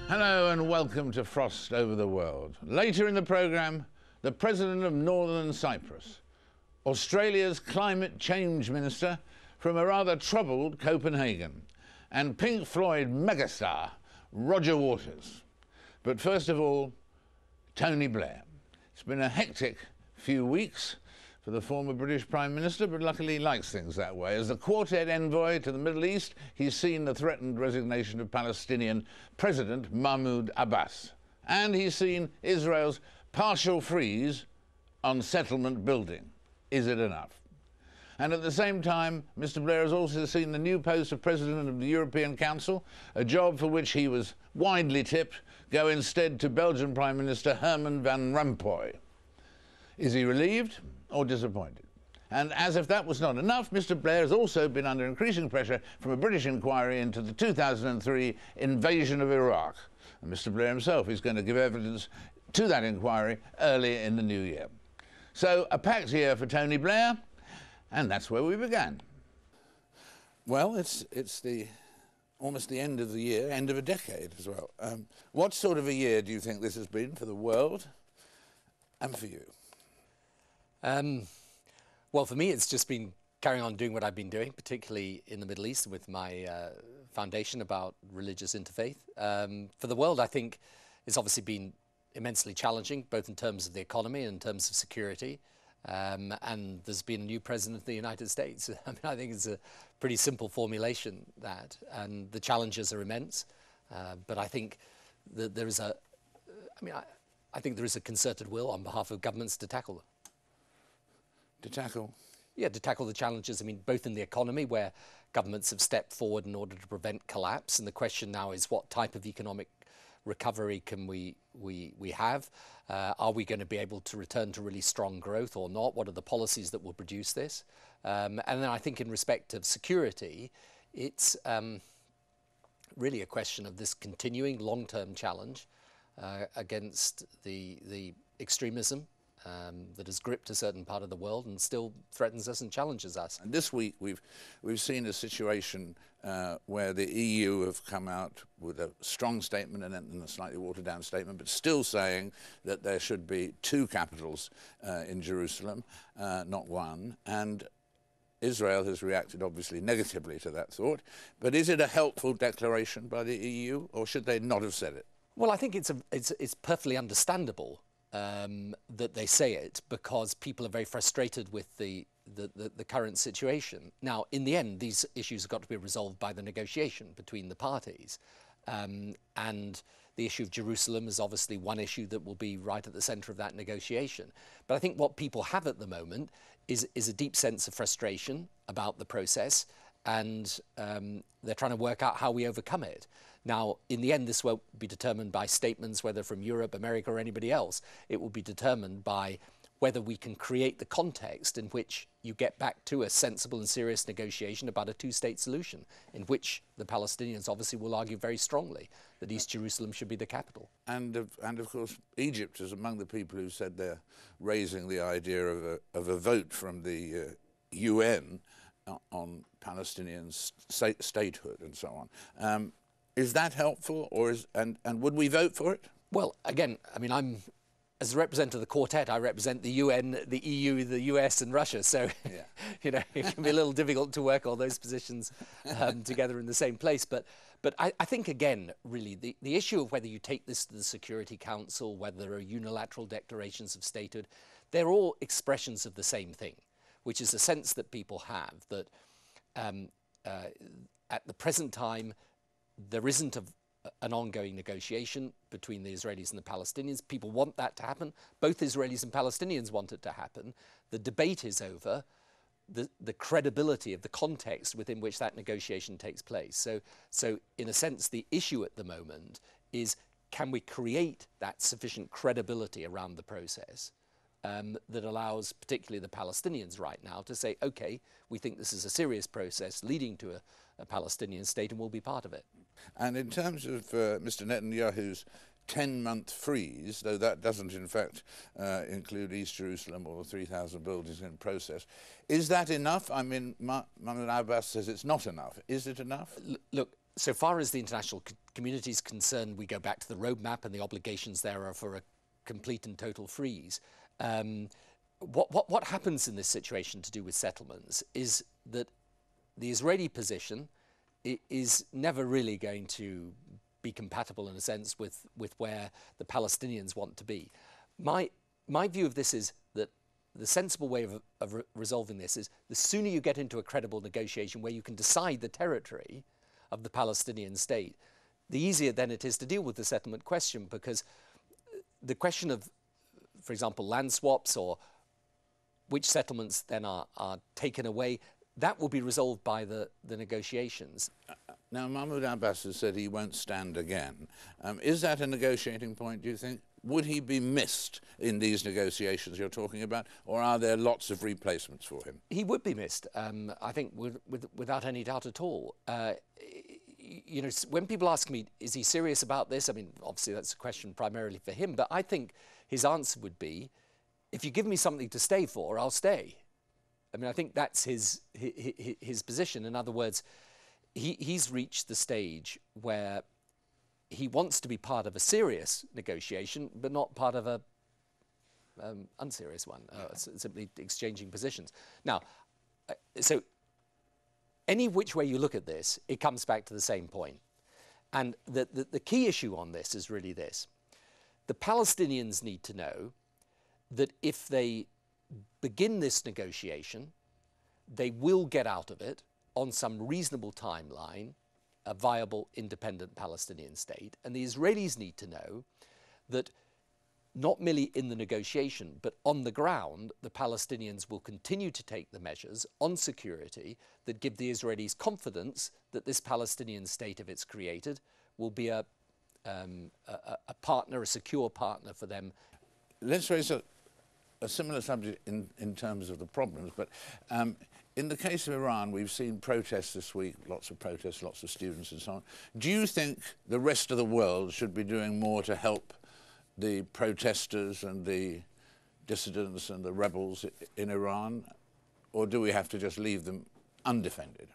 Hello and welcome to Frost Over the World. Later in the programme, the President of Northern Cyprus, Australia's climate change minister from a rather troubled Copenhagen, and Pink Floyd megastar Roger Waters. But first of all, Tony Blair. It's been a hectic few weeks for the former British Prime Minister, but luckily he likes things that way. As the Quartet envoy to the Middle East, he's seen the threatened resignation of Palestinian President Mahmoud Abbas. And he's seen Israel's partial freeze on settlement building. Is it enough? And at the same time, Mr. Blair has also seen the new post of President of the European Council, a job for which he was widely tipped, go instead to Belgian Prime Minister Herman van Rompuy. Is he relieved or disappointed? And as if that was not enough, Mr. Blair has also been under increasing pressure from a British inquiry into the 2003 invasion of Iraq. And Mr. Blair himself is going to give evidence to that inquiry early in the new year. So a packed year for Tony Blair, and that's where we began. Well, it's almost the end of the year, end of a decade as well. What sort of a year do you think this has been for the world and for you? Well, for me, it's just been carrying on doing what I've been doing, particularly in the Middle East with my foundation about religious interfaith. For the world, I think it's obviously been immensely challenging, both in terms of the economy and in terms of security. And there's been a new president of the United States. I mean, I think it's a pretty simple formulation, that, and the challenges are immense. But I think that there is I think there is a concerted will on behalf of governments to tackle them. To tackle? Yeah, to tackle the challenges, I mean, both in the economy, where governments have stepped forward in order to prevent collapse, and the question now is what type of economic recovery can we have? Are we going to be able to return to really strong growth or not? What are the policies that will produce this? And then I think in respect of security, it's really a question of this continuing long-term challenge against the extremism that has gripped a certain part of the world and still threatens us and challenges us. And this week we've seen a situation where the EU have come out with a strong statement and then a slightly watered down statement, but still saying that there should be two capitals in Jerusalem, not one. And Israel has reacted obviously negatively to that thought. But is it a helpful declaration by the EU, or should they not have said it? Well, I think it's perfectly understandable that they say it, because people are very frustrated with the current situation. Now, in the end, these issues have got to be resolved by the negotiation between the parties. And the issue of Jerusalem is obviously one issue that will be right at the centre of that negotiation. But I think what people have at the moment is a deep sense of frustration about the process, and they're trying to work out how we overcome it. Now, in the end, this won't be determined by statements, whether from Europe, America, or anybody else. It will be determined by whether we can create the context in which you get back to a sensible and serious negotiation about a two-state solution, in which the Palestinians obviously will argue very strongly that East Jerusalem should be the capital. And of course, Egypt is among the people who said they're raising the idea of a vote from the UN on Palestinian statehood and so on. Is that helpful, and would we vote for it? Well, again, I mean, as a representative of the Quartet, I represent the UN, the EU, the US, and Russia. So, yeah. You know, it can be a little difficult to work all those positions together in the same place. But I think, again, really, the issue of whether you take this to the Security Council, whether there are unilateral declarations of statehood, they're all expressions of the same thing, which is a sense that people have that at the present time, there isn't an ongoing negotiation between the Israelis and the Palestinians. People want that to happen. Both Israelis and Palestinians want it to happen. The debate is over the credibility of the context within which that negotiation takes place. So in a sense, the issue at the moment is, can we create that sufficient credibility around the process that allows particularly the Palestinians right now to say, okay, we think this is a serious process leading to a Palestinian state and we'll be part of it. And in terms of Mr. Netanyahu's 10-month freeze, though that doesn't in fact include East Jerusalem or the 3,000 buildings in process. Is that enough? I mean, Mahmoud Abbas says it's not enough. Is it enough? Look, so far as the international community is concerned, we go back to the roadmap, and the obligations there are for a complete and total freeze. What happens in this situation to do with settlements is that the Israeli position is never really going to be compatible in a sense with where the Palestinians want to be. My view of this is that the sensible way of resolving this is the sooner you get into a credible negotiation where you can decide the territory of the Palestinian state, the easier then it is to deal with the settlement question, because the question of, for example, land swaps or which settlements then are taken away, that will be resolved by the negotiations. Now, Mahmoud Abbas has said he won't stand again. Is that a negotiating point, do you think? Would he be missed in these negotiations you're talking about, or are there lots of replacements for him? He would be missed, I think, without any doubt at all. You know, when people ask me, is he serious about this? I mean, obviously that's a question primarily for him, but I think his answer would be, if you give me something to stay for, I'll stay. I mean, I think that's his position. In other words, he's reached the stage where he wants to be part of a serious negotiation, but not part of a unserious one, simply exchanging positions. Now, so any which way you look at this, it comes back to the same point. And the key issue on this is really this. The Palestinians need to know that if they begin this negotiation, they will get out of it on some reasonable timeline a viable independent Palestinian state. And the Israelis need to know that not merely in the negotiation, but on the ground, the Palestinians will continue to take the measures on security that give the Israelis confidence that this Palestinian state, if it's created, will be a partner, a secure partner for them. Let's raise a similar subject in terms of the problems, but in the case of Iran, we've seen protests this week, lots of protests, lots of students and so on. Do you think the rest of the world should be doing more to help the protesters and the dissidents and the rebels in Iran, or do we have to just leave them undefended?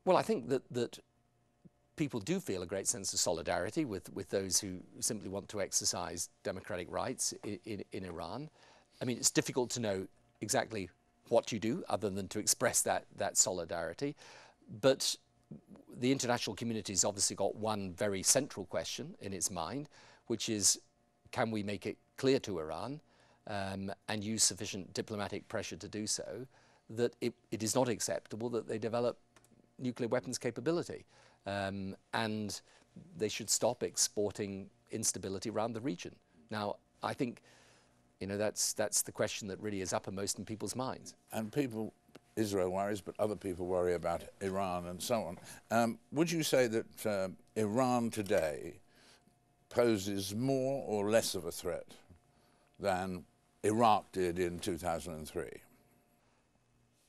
Well, I think that people do feel a great sense of solidarity with those who simply want to exercise democratic rights in Iran. I mean, it's difficult to know exactly what you do other than to express that solidarity. But the international community has obviously got one very central question in its mind, which is, can we make it clear to Iran and use sufficient diplomatic pressure to do so that it is not acceptable that they develop nuclear weapons capability, and they should stop exporting instability around the region. Now, I think, you know, that's the question that really is uppermost in people's minds. And people, Israel worries, but other people worry about Iran and so on. Would you say that Iran today poses more or less of a threat than Iraq did in 2003?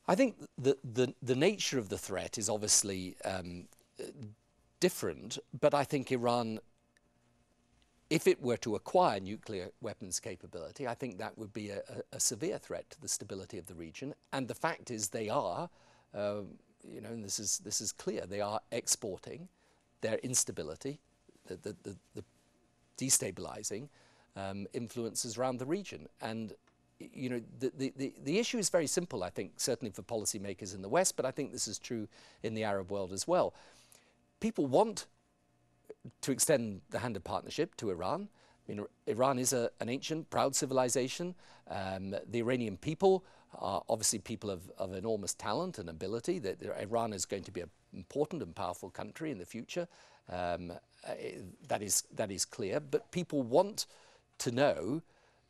I think the nature of the threat is obviously different, but I think Iran, if it were to acquire nuclear weapons capability, I think that would be a severe threat to the stability of the region. And the fact is they are, you know, and this is clear, they are exporting their instability, the destabilizing influences around the region. And you know, the issue is very simple, I think, certainly for policymakers in the West, but I think this is true in the Arab world as well. People want to extend the hand of partnership to Iran. I mean, Iran is an ancient, proud civilization. The Iranian people are obviously people of enormous talent and ability. That Iran is going to be an important and powerful country in the future. That is clear. But people want to know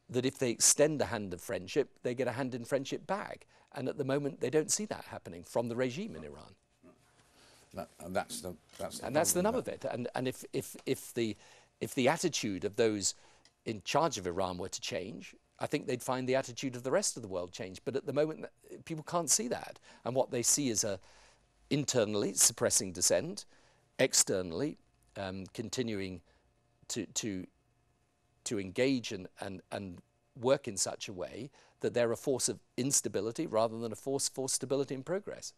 that if they extend the hand of friendship, they get a hand in friendship back. And at the moment, they don't see that happening from the regime in Iran. And that's the nub of it. And if the attitude of those in charge of Iran were to change, I think they'd find the attitude of the rest of the world change. But at the moment, people can't see that. And what they see is internally suppressing dissent, externally continuing to engage and work in such a way that they're a force of instability rather than a force for stability and progress.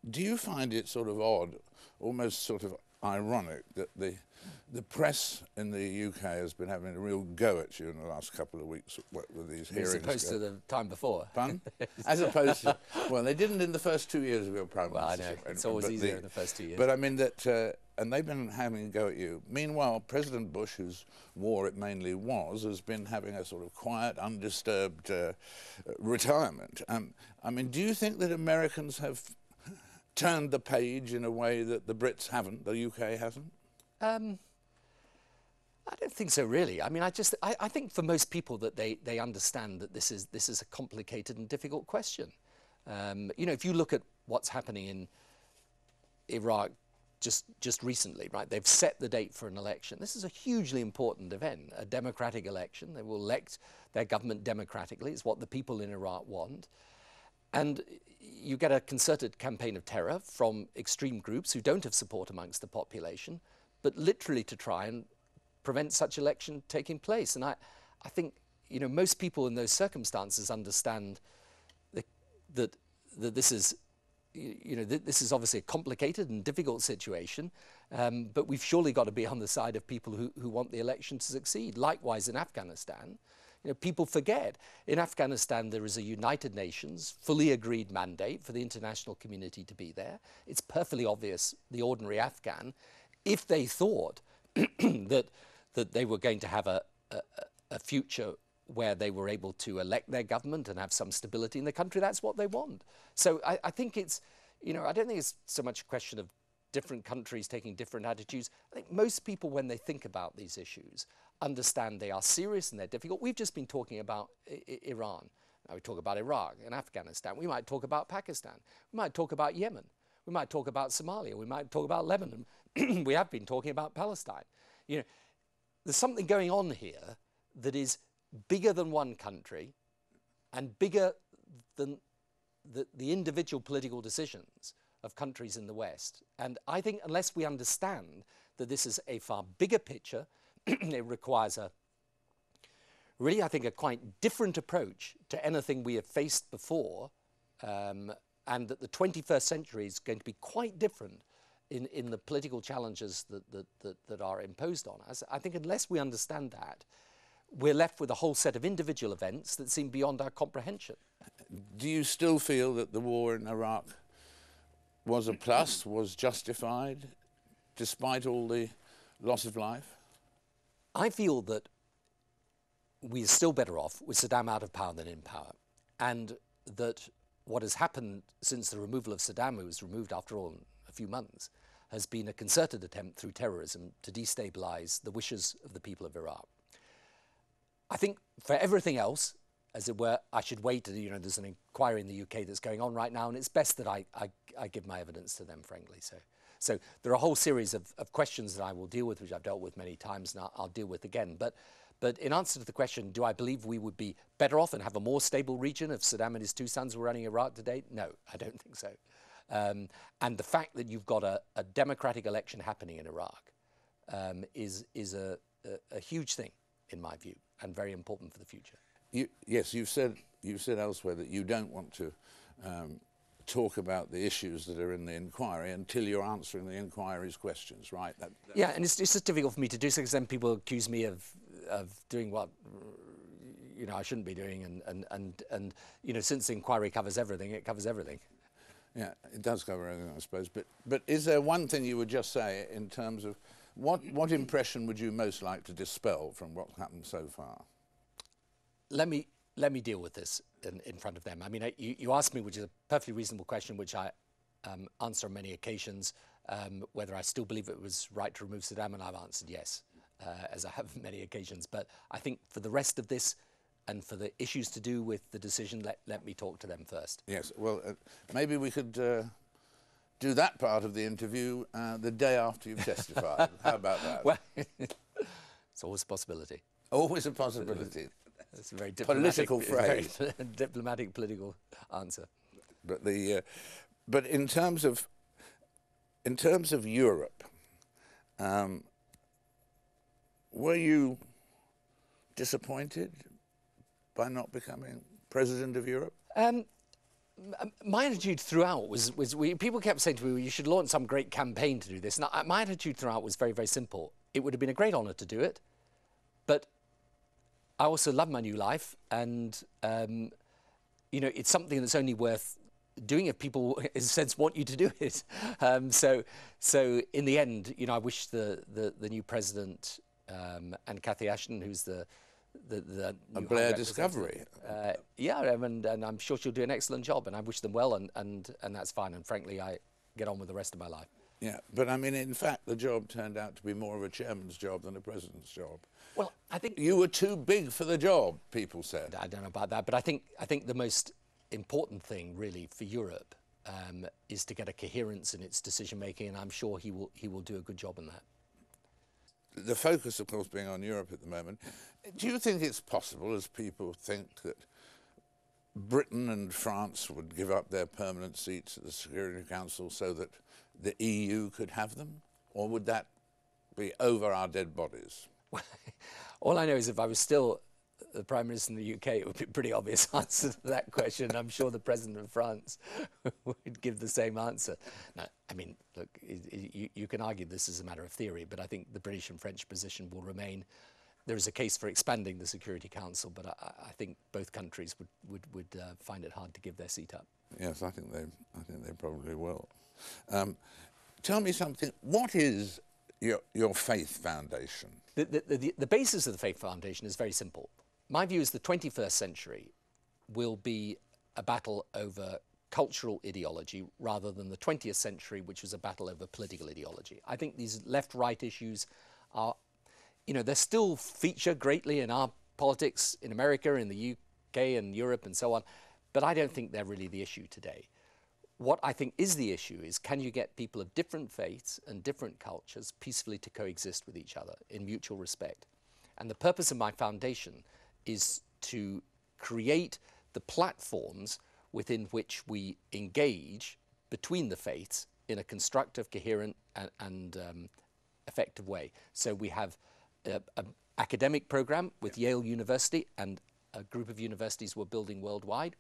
Do you find it sort of odd, almost sort of ironic, that the press in the UK has been having a real go at you in the last couple of weeks with these hearings? As opposed to the time before. Pardon? As opposed to, well, they didn't in the first 2 years of your Prime Well, I Minister. know, it's always easier in the first 2 years. But I mean that, and they've been having a go at you. Meanwhile, President Bush, whose war it mainly was, has been having a sort of quiet, undisturbed retirement. I mean, do you think that Americans have turned the page in a way that the Brits haven't, the UK hasn't? I don't think so, really. I mean, I think for most people that they understand that this is a complicated and difficult question. You know, if you look at what's happening in Iraq just recently, right? They've set the date for an election. This is a hugely important event, a democratic election. They will elect their government democratically. It's what the people in Iraq want. And you get a concerted campaign of terror from extreme groups who don't have support amongst the population, but literally to try and prevent such election taking place. And I think, you know, most people in those circumstances understand that this is, you know, this is obviously a complicated and difficult situation, but we've surely got to be on the side of people who want the election to succeed. Likewise in Afghanistan, you know, people forget, in Afghanistan there is a United Nations fully agreed mandate for the international community to be there. It's perfectly obvious the ordinary Afghan, if they thought that they were going to have a future where they were able to elect their government and have some stability in the country, that's what they want. So I think it's, you know, I don't think it's so much a question of different countries taking different attitudes. I think most people, when they think about these issues, understand they are serious and they're difficult. We've just been talking about Iran. Now we talk about Iraq and Afghanistan. We might talk about Pakistan. We might talk about Yemen. We might talk about Somalia. We might talk about Lebanon. We have been talking about Palestine. You know, there's something going on here that is bigger than one country and bigger than the individual political decisions of countries in the West. And I think unless we understand that this is a far bigger picture, it requires really, I think, a quite different approach to anything we have faced before, and that the 21st century is going to be quite different in the political challenges that are imposed on us. I think unless we understand that, we're left with a whole set of individual events that seem beyond our comprehension. Do you still feel that the war in Iraq was a plus, was justified, despite all the loss of life? I feel that we're still better off with Saddam out of power than in power, and that what has happened since the removal of Saddam, who was removed after all in a few months, has been a concerted attempt through terrorism to destabilize the wishes of the people of Iraq. I think for everything else, as it were, I should wait. You know, there's an inquiry in the UK that's going on right now, and it's best that I give my evidence to them, frankly. So there are a whole series of questions that I will deal with, which I've dealt with many times, and I'll deal with again. But in answer to the question, do I believe we would be better off and have a more stable region if Saddam and his two sons were running Iraq today? No, I don't think so. And the fact that you've got a democratic election happening in Iraq is a huge thing, in my view, and very important for the future. Yes, you've said elsewhere that you don't want to talk about the issues that are in the inquiry until you're answering the inquiry's questions, right? Yeah, and it's just difficult for me to do so because then people accuse me of doing what, you know, I shouldn't be doing, and you know, since the inquiry covers everything, it covers everything. Yeah, it does cover everything, I suppose. But is there one thing you would just say in terms of what impression would you most like to dispel from what's happened so far? Let me deal with this in front of them. I mean, you asked me, which is a perfectly reasonable question, which I answer on many occasions, whether I still believe it was right to remove Saddam, and I've answered yes, as I have on many occasions. But I think for the rest of this, and for the issues to do with the decision, let me talk to them first. Yes, well, maybe we could do that part of the interview the day after you've testified. How about that? Well, it's always a possibility. Always a possibility. It's a very diplomatic, political phrase. Very diplomatic, political answer. But in terms of Europe, Were you disappointed by not becoming president of Europe? My attitude throughout was people kept saying to me, well, you should launch some great campaign to do this. And my attitude throughout was very, very simple. It would have been a great honour to do it, but I also love my new life, and you know, it's something that's only worth doing if people, in a sense, want you to do it. So in the end, you know, I wish the new president and Cathy Ashton, who's the a Blair discovery. Yeah, and I'm sure she'll do an excellent job, and I wish them well, and that's fine. And frankly, I get on with the rest of my life. Yeah, but I mean, in fact, the job turned out to be more of a chairman's job than a president's job. Well, I think you were too big for the job, people said. I don't know about that, but I think the most important thing, really, for Europe is to get a coherence in its decision making, and I'm sure he will do a good job in that. The focus, of course, being on Europe at the moment. Do you think it's possible, as people think, that Britain and France would give up their permanent seats at the Security Council so that the EU could have them? Or would that be over our dead bodies? All I know is if I was still the Prime Minister in the UK, it would be a pretty obvious answer to that question. I'm sure the President of France would give the same answer. No, I mean, look, you can argue this is a matter of theory, but I think the British and French position will remain. There is a case for expanding the Security Council, but I think both countries would find it hard to give their seat up. Yes, I think they probably will. Tell me something. What is your faith foundation? The basis of the faith foundation is very simple. My view is the 21st century will be a battle over cultural ideology rather than the 20th century, which was a battle over political ideology. I think these left-right issues are, you know, they still feature greatly in our politics in America, in the UK and Europe and so on, but I don't think they're really the issue today. What I think is the issue is, can you get people of different faiths and different cultures peacefully to coexist with each other in mutual respect? And the purpose of my foundation is to create the platforms within which we engage between the faiths in a constructive, coherent and effective way. So we have an academic program with Yale University and a group of universities we're building worldwide.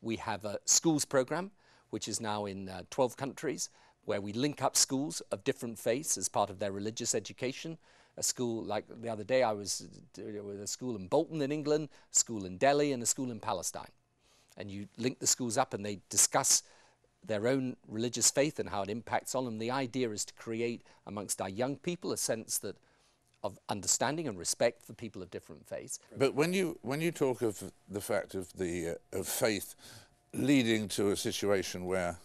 We have a schools program, which is now in 12 countries, where we link up schools of different faiths as part of their religious education. A school, like the other day I was with a school in Bolton in England, a school in Delhi and a school in Palestine. And you link the schools up and they discuss their own religious faith and how it impacts on them. The idea is to create amongst our young people a sense of understanding and respect for people of different faiths. But when you talk of the fact of faith leading to a situation where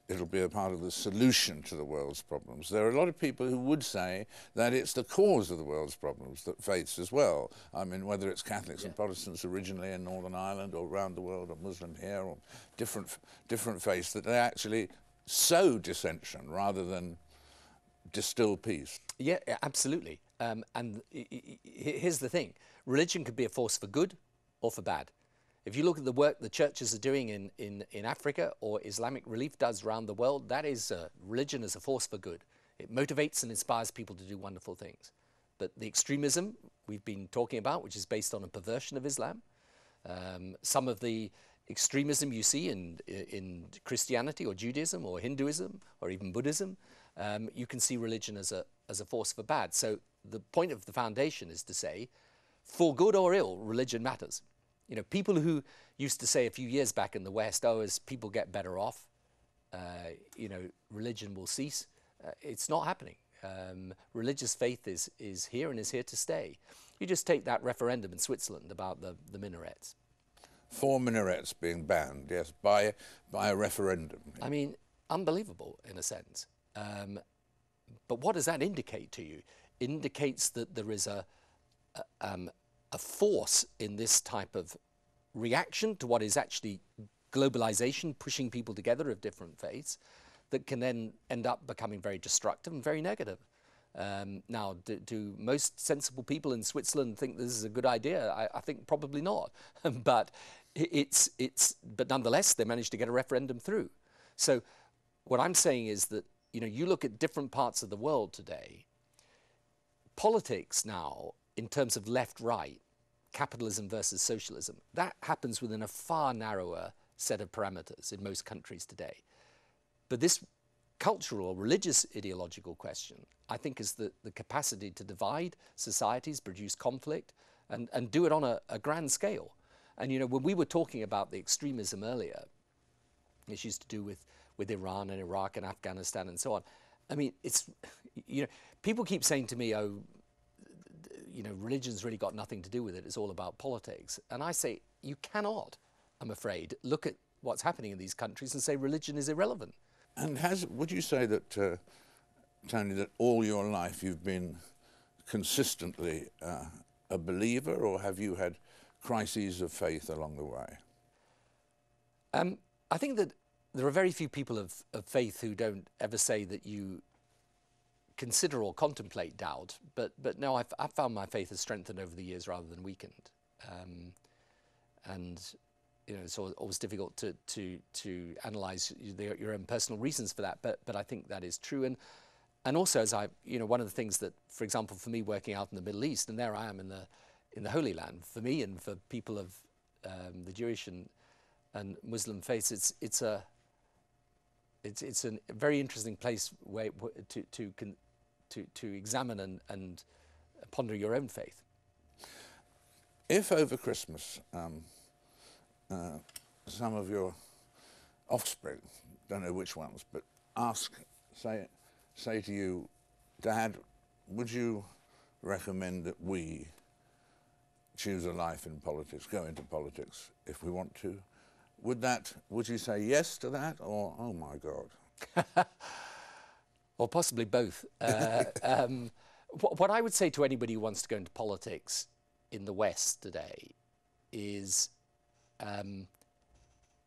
it'll be a part of the solution to the world's problems, there are a lot of people who would say that it's the cause of the world's problems, that faiths as well. I mean, whether it's Catholics and Protestants originally in Northern Ireland or around the world, or Muslim here, or different faiths, that they actually sow dissension rather than distill peace. Yeah, absolutely. And here's the thing. Religion could be a force for good or for bad. If you look at the work the churches are doing in Africa, or Islamic Relief does around the world, that is religion as a force for good. It motivates and inspires people to do wonderful things. But the extremism we've been talking about, which is based on a perversion of Islam, some of the extremism you see in Christianity or Judaism or Hinduism or even Buddhism, you can see religion as a force for bad. So the point of the foundation is to say, for good or ill, religion matters. You know, people who used to say a few years back in the West, oh, as people get better off, you know, religion will cease. It's not happening. Religious faith is here and is here to stay. You just take that referendum in Switzerland about the minarets. 4 minarets being banned, yes, by a referendum. I mean, unbelievable in a sense. But what does that indicate to you? It indicates that there is a force in this type of reaction to what is actually globalization, pushing people together of different faiths, that can then end up becoming very destructive and very negative. Now, do most sensible people in Switzerland think this is a good idea? I think probably not. But but nonetheless, they managed to get a referendum through. So what I'm saying is that, you know, you look at different parts of the world today, politics now, in terms of left-right, capitalism versus socialism, that happens within a far narrower set of parameters in most countries today. But this cultural or religious ideological question, I think, is the capacity to divide societies, produce conflict, and do it on a grand scale. And, you know, when we were talking about the extremism earlier, issues to do with Iran and Iraq and Afghanistan and so on, I mean, it's, you know, people keep saying to me, oh, you know, religion's really got nothing to do with it, it's all about politics. And I say, you cannot, I'm afraid, look at what's happening in these countries and say religion is irrelevant. And would you say that, Tony, that all your life you've been consistently a believer, or have you had crises of faith along the way? I think that there are very few people of faith who don't ever say that you consider or contemplate doubt, but no, I've found my faith has strengthened over the years rather than weakened. And you know, it's always difficult to analyze your own personal reasons for that, but I think that is true. And also, as you know, one of the things that, for example, for me working out in the Middle East, and there I am in the Holy Land, for me and for people of the Jewish and Muslim faiths, it's a very interesting place where to examine and ponder your own faith. If over Christmas some of your offspring, don't know which ones, but say to you, Dad, would you recommend that we choose a life in politics, go into politics if we want to? Would you say yes to that, or oh my God? Or possibly both. What I would say to anybody who wants to go into politics in the West today is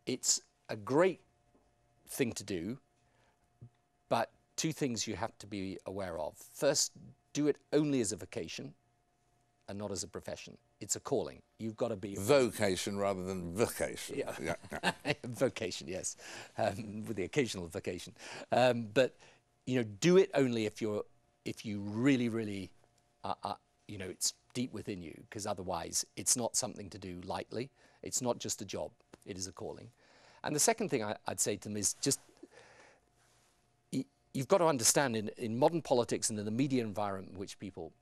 it's a great thing to do, but two things you have to be aware of. First, do it only as a vocation and not as a profession. It's a calling. You've got to be... Vocation rather than vocation. Yeah. Yeah. Vocation, yes, with the occasional vocation. But, you know, do it only if you really, really, you know, it's deep within you, because otherwise it's not something to do lightly. It's not just a job. It is a calling. And the second thing I'd say to them is just, you've got to understand in modern politics and in the media environment in which people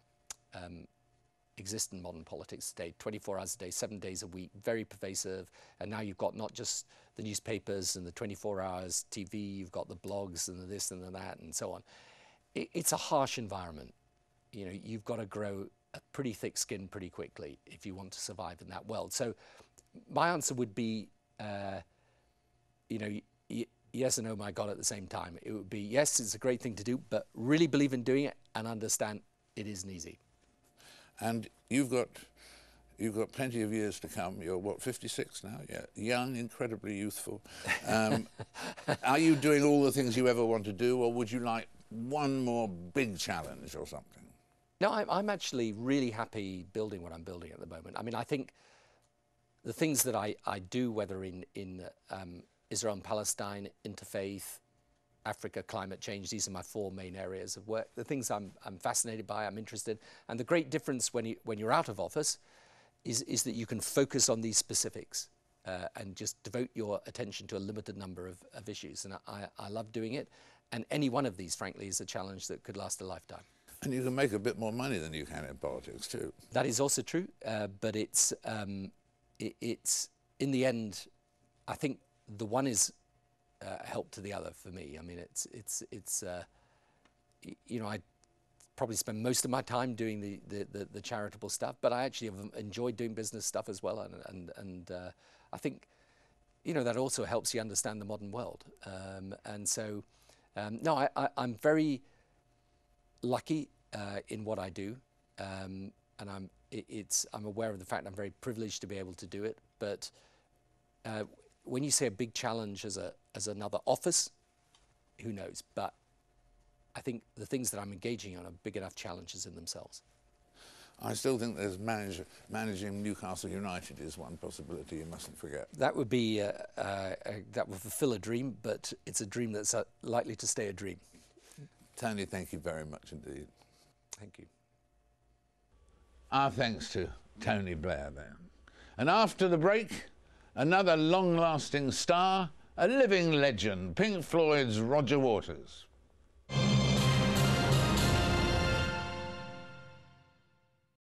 exist in modern politics today, 24 hours a day, 7 days a week, very pervasive. And now you've got not just the newspapers and the 24 hours TV, you've got the blogs and the this and the that and so on. It's a harsh environment. You know, you've got to grow a pretty thick skin pretty quickly if you want to survive in that world. So my answer would be, you know, yes and oh my God at the same time. It would be, yes, it's a great thing to do, but really believe in doing it and understand it isn't easy. And you've got plenty of years to come. You're, what, 56 now? Yeah, young, incredibly youthful. Are you doing all the things you ever want to do, or would you like one more big challenge or something? No, I'm actually really happy building what I'm building at the moment. I mean, I think the things that I do, whether in Israel and Palestine, interfaith, Africa, climate change, these are my four main areas of work. The things I'm fascinated by, I'm interested. And the great difference when you're out of office is that you can focus on these specifics and just devote your attention to a limited number of issues. And I love doing it. And any one of these, frankly, is a challenge that could last a lifetime. And you can make a bit more money than you can in politics, too. That is also true. But it's in the end, I think the one is help to the other for me. I mean, it's you know, I probably spend most of my time doing the charitable stuff, but I actually have enjoyed doing business stuff as well, and I think, you know, that also helps you understand the modern world. And so, no, I'm very lucky in what I do, and I'm aware of the fact I'm very privileged to be able to do it. But when you say a big challenge as another office, who knows? But I think the things that I'm engaging on are big enough challenges in themselves. I still think there's managing Newcastle United is one possibility you mustn't forget. That would be that would fulfill a dream, but it's a dream that's likely to stay a dream. Tony, thank you very much indeed. Thank you. Our thanks to Tony Blair there. And after the break, another long-lasting star, a living legend, Pink Floyd's Roger Waters.